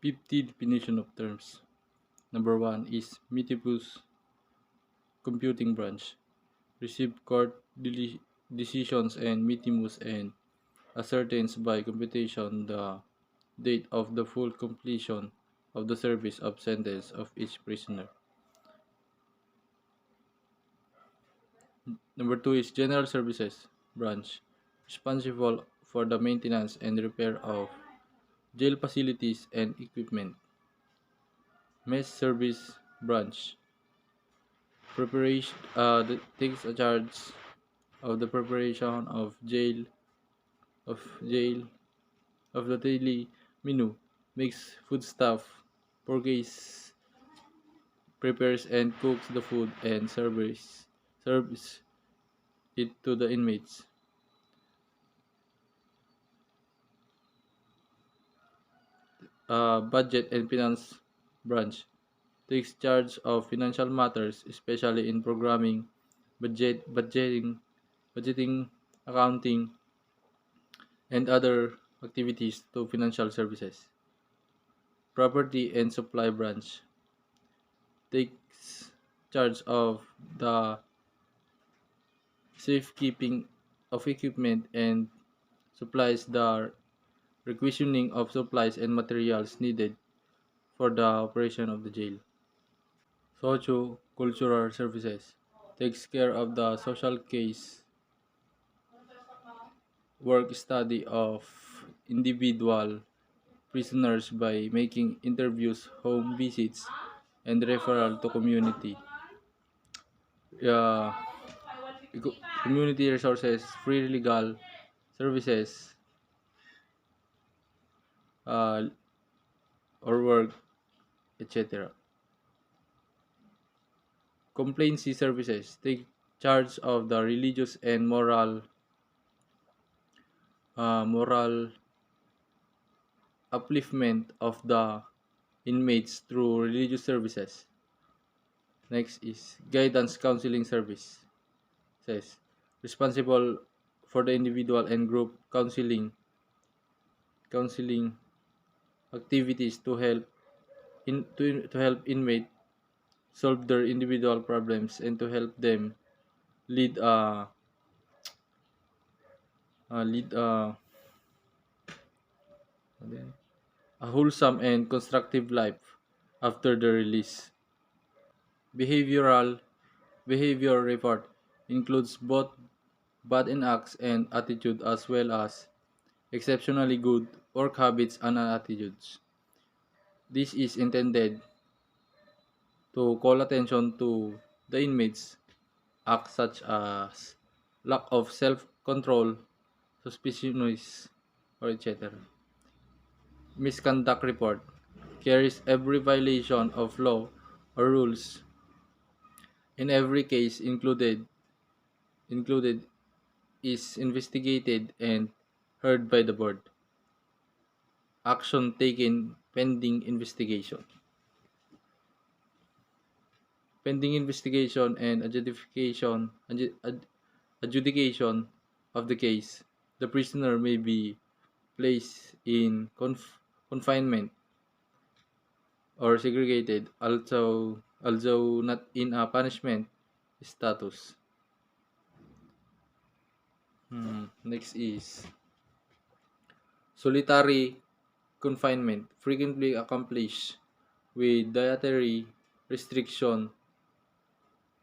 50 definition of terms. Number 1 is Mitibus Computing Branch. Receive court decisions and mitimus and ascertains by computation the date of the full completion of the service of sentence of each prisoner. Number 2 is General Services Branch, responsible for the maintenance and repair of jail facilities and equipment. Mess Service Branch, preparation takes a charge of the preparation of jail of the daily menu, makes foodstuff, purges, prepares and cooks the food and serves it to the inmates. Budget and Finance Branch takes charge of financial matters, especially in programming, budgeting, accounting, and other activities to financial services. Property and Supply Branch takes charge of the safekeeping of equipment and supplies the requisitioning of supplies and materials needed for the operation of the jail. Socio-cultural services takes care of the social case work study of individual prisoners by making interviews, home visits, and referral to uh, community resources, free legal services, uh, or work, etc. Complaincy services take charge of the religious and moral upliftment of the inmates through religious services. Next is guidance counseling service. Says responsible for the individual and group counseling activities to help inmate solve their individual problems and to help them lead lead a wholesome and constructive life after the release. Behavioral behavior report includes both bad acts and attitude as well as exceptionally good work habits and attitudes. This is intended to call attention to the inmates' acts such as lack of self-control, suspiciousness, or etc. Misconduct report carries every violation of law or rules in every case included is investigated and heard by the board. Action taken pending investigation. Pending investigation and adjudication of the case, the prisoner may be placed in confinement or segregated, although not in a punishment status. Next is solitary confinement, frequently accomplished with dietary restriction,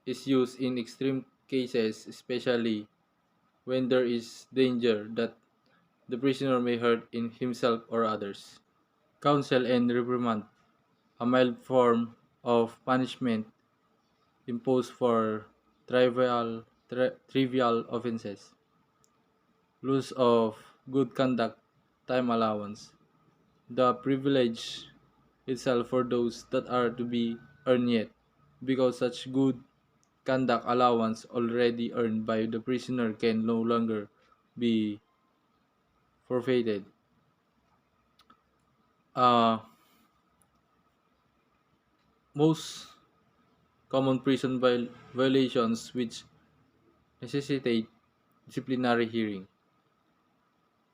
is used in extreme cases, especially when there is danger that the prisoner may hurt in himself or others. Counsel and reprimand, a mild form of punishment imposed for trivial offenses. Loss of good conduct, time allowance. The privilege itself for those that are to be earned yet, because such good conduct allowance already earned by the prisoner can no longer be forfeited. Uh, Most common prison violations which necessitate disciplinary hearing.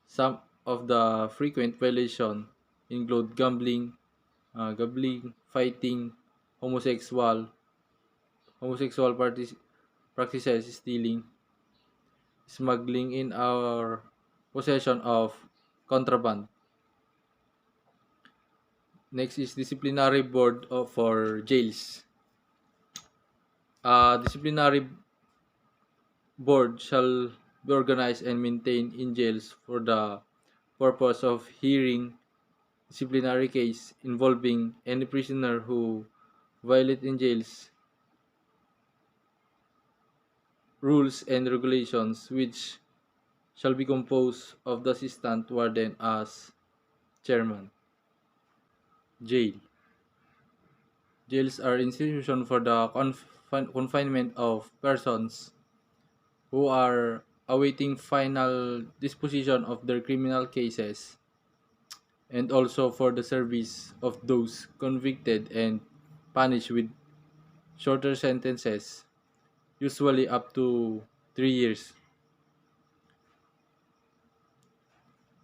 Some of the frequent violations include gambling, gambling, fighting, homosexual practices, stealing, smuggling in our possession of contraband. Next is disciplinary board for jails. Disciplinary board shall be organized and maintained in jails for the purpose of hearing disciplinary case involving any prisoner who violate in jails rules and regulations, which shall be composed of the assistant warden as chairman. Jail. Jails are institutions for the confinement of persons who are awaiting final disposition of their criminal cases, and also for the service of those convicted and punished with shorter sentences, usually up to 3 years.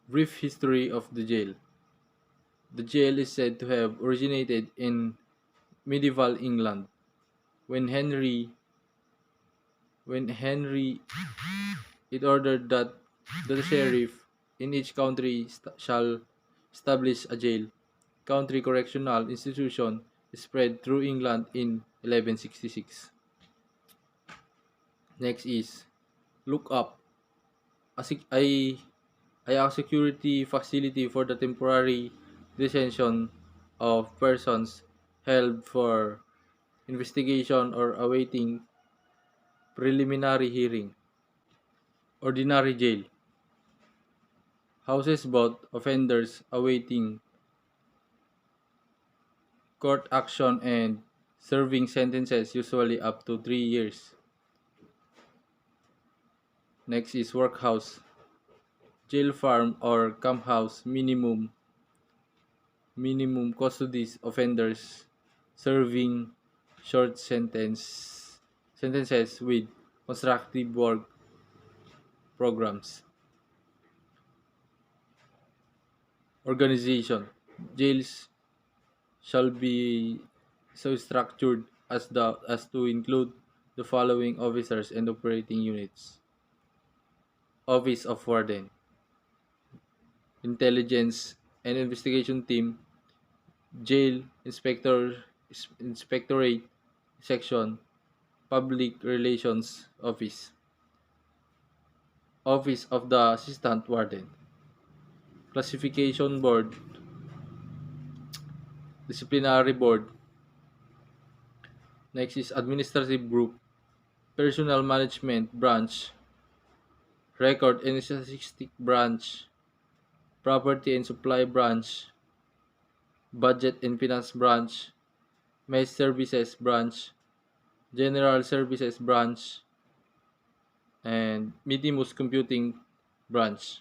Brief history of the jail. The jail is said to have originated in medieval England when Henry it ordered that the sheriff in each county shall establish a jail. Country correctional institution spread through England in 1166. Next is look up. A, sec- a security facility for the temporary detention of persons held for investigation or awaiting preliminary hearing. Ordinary jail houses both offenders awaiting court action and serving sentences usually up to 3 years. Next is workhouse. Jail farm or camp house minimum custody offenders serving short sentences with constructive work programs. Organization. Jails shall be so structured as to include the following officers and operating units. Office of Warden, Intelligence and Investigation Team, Jail Inspectorate Section, Public Relations Office, Office of the Assistant Warden, Classification Board, Disciplinary Board. Next is Administrative Group, Personnel Management Branch, Record and Statistic Branch, Property and Supply Branch, Budget and Finance Branch, Mess Services Branch, General Services Branch, and Minimus Computing Branch.